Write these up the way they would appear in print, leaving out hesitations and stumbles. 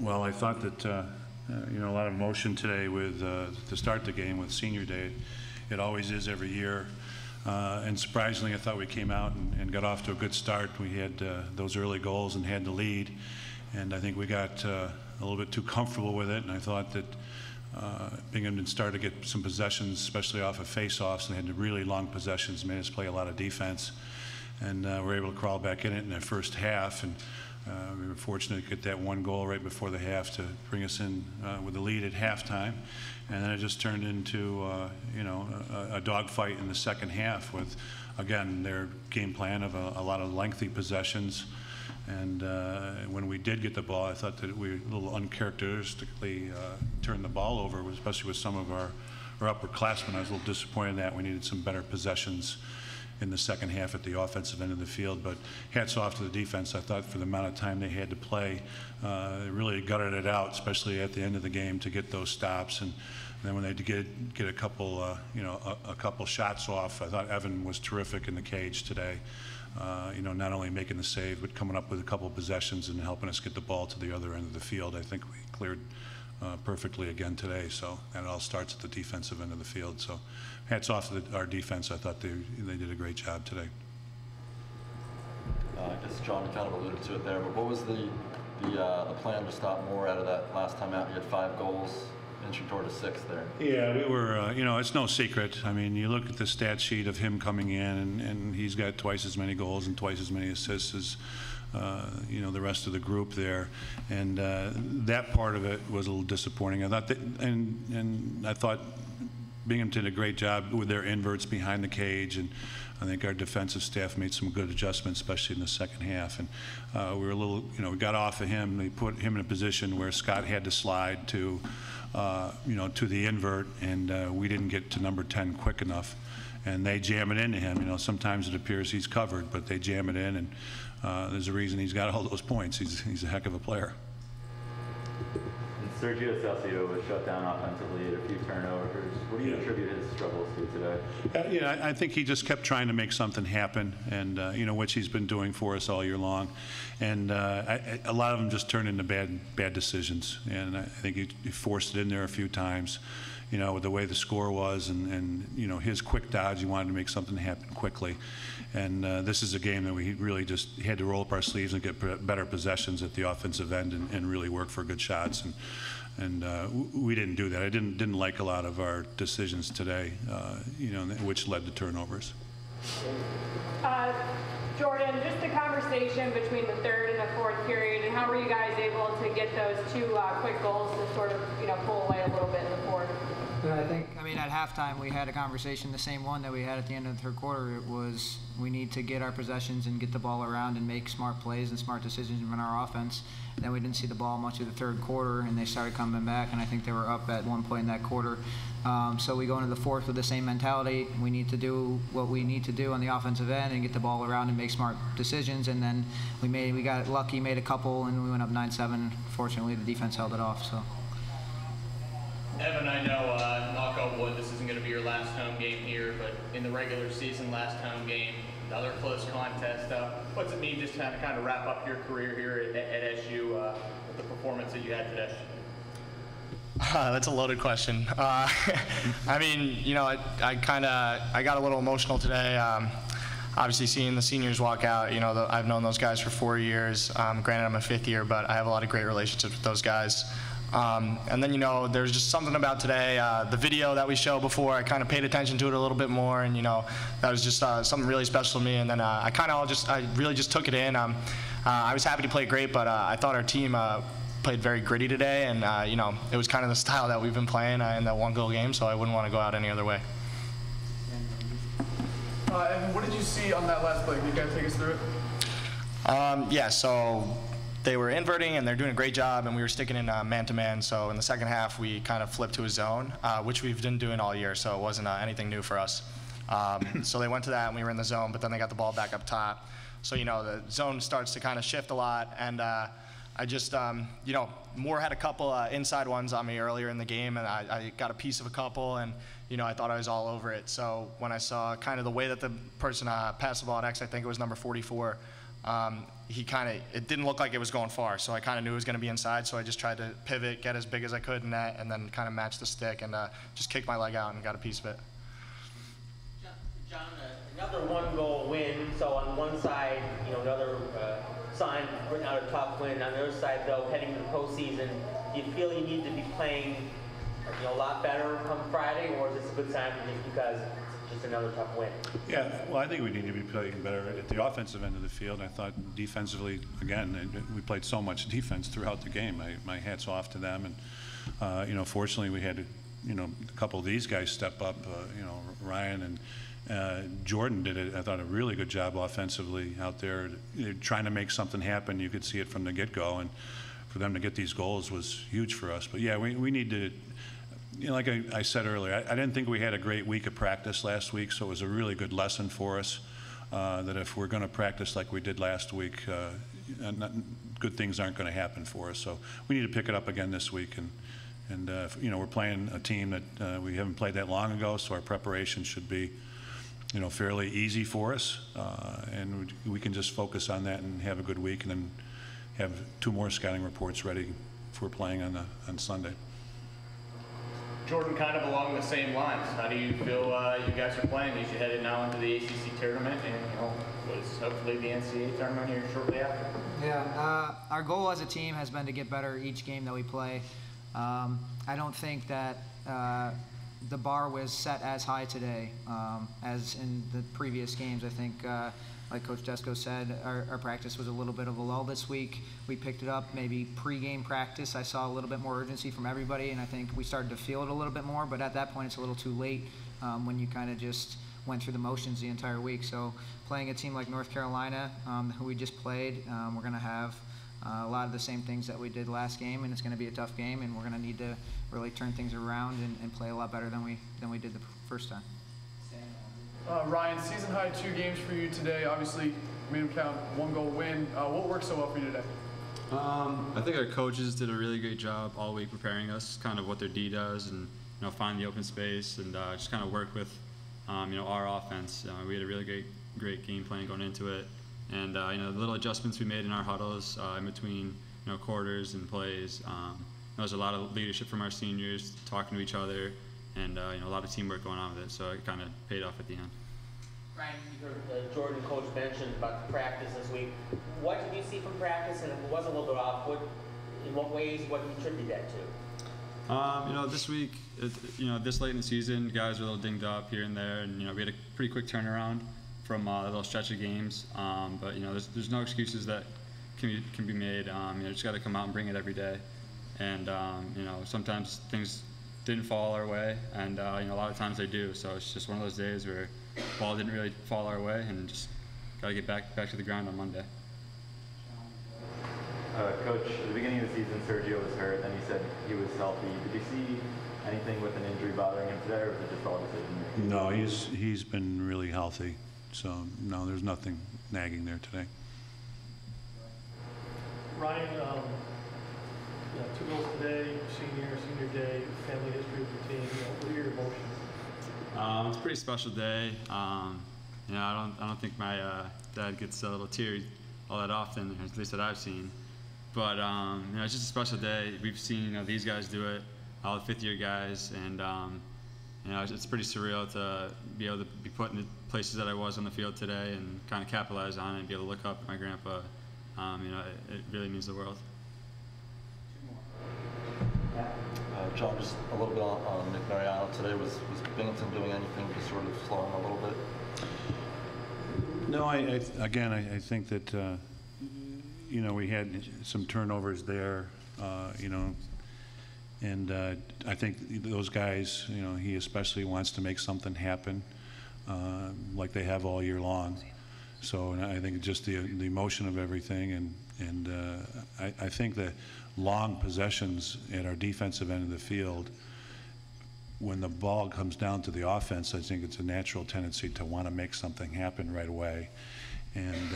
Well, I thought that a lot of emotion today with to start the game with Senior Day. It always is every year, and surprisingly, I thought we came out and got off to a good start. We had those early goals and had the lead, and I think we got a little bit too comfortable with it. And I thought that Binghamton started to get some possessions, especially off of face-offs, and had really long possessions, made us play a lot of defense, and we were able to crawl back in it in the first half. And we were fortunate to get that one goal right before the half to bring us in with the lead at halftime, and then it just turned into a dogfight in the second half with, again, their game plan of a lot of lengthy possessions. And when we did get the ball, I thought that we a little uncharacteristically turned the ball over, especially with some of our upperclassmen. I was a little disappointed in that. We needed some better possessions in the second half at the offensive end of the field, but hats off to the defense. I thought for the amount of time they had to play, they really gutted it out, especially at the end of the game, to get those stops. And then when they did get a couple, a couple shots off, I thought Evan was terrific in the cage today. Not only making the save, but coming up with a couple of possessions and helping us get the ball to the other end of the field. I think we cleared perfectly again today, so that all starts at the defensive end of the field. So hats off to our defense. I thought they did a great job today. I guess John kind of alluded to it there, but what was the plan to stop Moore out of that last time out? You had 5 goals, inching toward a 6th there. Yeah, we were, it's no secret. I mean, you look at the stat sheet of him coming in, and he's got twice as many goals and twice as many assists as the rest of the group there, and that part of it was a little disappointing. I thought that, and I thought Binghamton did a great job with their inverts behind the cage, and I think our defensive staff made some good adjustments, especially in the second half. And we were a little, we got off of him. They put him in a position where Scott had to slide to, to the invert, and we didn't get to number 10 quick enough. And they jam it into him. Sometimes it appears he's covered, but they jam it in, and there's a reason he's got all those points. He's a heck of a player. Sergio was shut down offensively at a few turnovers. What do you attribute his struggles to today? I think he just kept trying to make something happen, and which he's been doing for us all year long. And a lot of them just turned into bad decisions. And I think he forced it in there a few times, with the way the score was, and his quick dodge. He wanted to make something happen quickly. And this is a game that we really just had to roll up our sleeves and get better possessions at the offensive end and really work for good shots. And we didn't do that. I didn't like a lot of our decisions today, which led to turnovers. Jordan, just the conversation between the third and the fourth period, and how were you guys able to get those 2 quick goals to sort of pull away a little bit in the fourth? I mean, at halftime we had a conversation, the same one that we had at the end of the third quarter. It was, we need to get our possessions and get the ball around and make smart plays and smart decisions in our offense. And then we didn't see the ball much of the third quarter, and they started coming back, and I think they were up at one point in that quarter. So we go into the fourth with the same mentality. We need to do what we need to do on the offensive end and get the ball around and make smart decisions. And then we got lucky, made a couple, and we went up 9-7. Fortunately, the defense held it off. So. Evan, I know, knock on wood, this isn't going to be your last home game here, but in the regular season, last home game, another close contest. What's it mean just to kind of wrap up your career here at SU with the performance that you had today? That's a loaded question. I mean, I got a little emotional today. Obviously, seeing the seniors walk out, I've known those guys for 4 years. Granted, I'm a 5th year, but I have a lot of great relationships with those guys. And then, there's just something about today, the video that we showed before, I kind of paid attention to it a little bit more, and, that was just something really special to me. And then I really just took it in. I was happy to play great, but I thought our team played very gritty today, and, it was kind of the style that we've been playing in that 1-goal game, so I wouldn't want to go out any other way. And what did you see on that last play? Can you kind of take us through it? Yeah, so they were inverting, and they're doing a great job, and we were sticking in man-to-man. So in the second half, we kind of flipped to a zone, which we've been doing all year, so it wasn't anything new for us. So they went to that, and we were in the zone, but then they got the ball back up top. So, the zone starts to kind of shift a lot, and I just, Moore had a couple inside ones on me earlier in the game, and I got a piece of a couple, and, I thought I was all over it. So when I saw kind of the way that the person passed the ball at X, I think it was number 44, it didn't look like it was going far, so I kind of knew it was going to be inside, so I just tried to pivot, get as big as I could in net, and then kind of match the stick and just kick my leg out and got a piece of it. John, another one-goal win. So on one side, another sign putting out a tough win. On the other side, though, heading to the postseason, do you feel you need to be playing, a lot better come Friday, or is this a good sign just because it's just another tough win? Yeah, well, I think we need to be playing better at the offensive end of the field. I thought defensively, again, we played so much defense throughout the game. My hat's off to them, and fortunately we had a couple of these guys step up. Ryan and Jordan did, I thought, a really good job offensively out there. They're trying to make something happen. You could see it from the get-go, and for them to get these goals was huge for us. But yeah, we need to, like I said earlier, I didn't think we had a great week of practice last week, so it was a really good lesson for us that if we're going to practice like we did last week, good things aren't going to happen for us. So we need to pick it up again this week, and we're playing a team that we haven't played that long ago, so our preparation should be fairly easy for us, and we can just focus on that and have a good week, and then have 2 more scouting reports ready for playing on Sunday. Jordan, kind of along the same lines, how do you feel you guys are playing as you headed now into the ACC tournament and was hopefully the NCAA tournament here shortly after? Yeah, our goal as a team has been to get better each game that we play. I don't think that the bar was set as high today as in the previous games. I think, like Coach Desko said, our practice was a little bit of a lull this week. We picked it up maybe pre-game practice. I saw a little bit more urgency from everybody, and I think we started to feel it a little bit more, but at that point it's a little too late when you kind of just went through the motions the entire week. So playing a team like North Carolina, who we just played, we're going to have a lot of the same things that we did last game, and it's going to be a tough game, and we're going to need to really turn things around and play a lot better than we did the first time. Ryan, season high 2 games for you today. Obviously, made them count, 1-goal win. What worked so well for you today? I think our coaches did a really great job all week preparing us, kind of what their D does, and find the open space and just kind of work with our offense. We had a really great game plan going into it, and the little adjustments we made in our huddles in between quarters and plays. There was a lot of leadership from our seniors, talking to each other, and a lot of teamwork going on with it. So it kind of paid off at the end. Ryan, you heard Jordan, coach, mentioned about the practice this week. What did you see from practice, and if it was a little bit off, in what ways, what do you attribute that to? This week, this late in the season, guys are a little dinged up here and there, and we had a pretty quick turnaround from a little stretch of games. But there's no excuses that can be made. Just got to come out and bring it every day. And sometimes things didn't fall our way, and a lot of times they do. So it's just one of those days where the ball didn't really fall our way, and just got to get back to the ground on Monday. Coach, at the beginning of the season, Sergio was hurt, and he said he was healthy. Did you see anything with an injury bothering him today, or was it just all decision making? No, he's been really healthy, so no, there's nothing nagging there today. Ryan, 2 goals today, senior day, family history of the team. What are your emotions? It's a pretty special day. I don't think my dad gets a little teary all that often, at least that I've seen. But it's just a special day. We've seen these guys do it, all the 5th-year guys, and it's pretty surreal to be able to be put in the places that I was on the field today and kind of capitalize on it and be able to look up at my grandpa. It really means the world. John, just a little bit on Nick Mariano today. Was Binghamton doing anything to sort of slow him a little bit? No, I think that we had some turnovers there, and I think those guys, he especially wants to make something happen, like they have all year long. So I think just the emotion of everything, and I think the long possessions at our defensive end of the field, when the ball comes down to the offense, I think it's a natural tendency to want to make something happen right away, and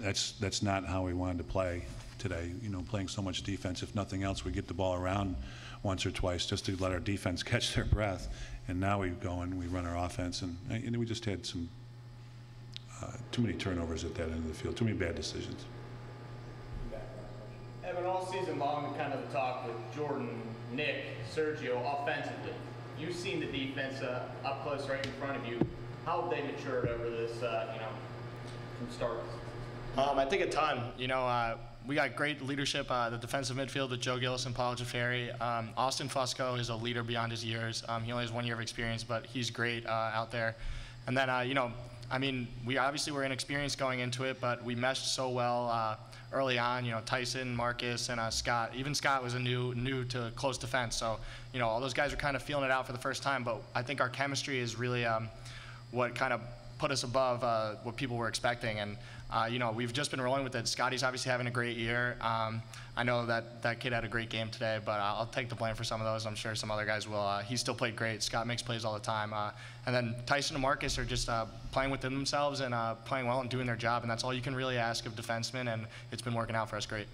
that's not how we wanted to play today. Playing so much defense, if nothing else, we get the ball around once or twice just to let our defense catch their breath, and now we go and we run our offense, and we just had some too many turnovers at that end of the field, too many bad decisions. Evan, all season long, kind of the talk with Jordan, Nick, Sergio offensively. You've seen the defense up close right in front of you. How have they matured over this, from start? I think a ton. We got great leadership, the defensive midfield with Joe Gillis and Paul Jafari. Austin Fusco is a leader beyond his years. He only has 1 year of experience, but he's great out there. And then, we obviously were inexperienced going into it, but we meshed so well early on. Tyson, Marcus, and Scott. Even Scott was a new to close defense. So, all those guys were kind of feeling it out for the first time. But I think our chemistry is really what kind of put us above what people were expecting. And we've just been rolling with it. Scotty's obviously having a great year. I know that kid had a great game today, but I'll take the blame for some of those. I'm sure some other guys will. He still played great. Scott makes plays all the time. And then Tyson and Marcus are just playing within themselves and playing well and doing their job, and that's all you can really ask of defensemen, and it's been working out for us great.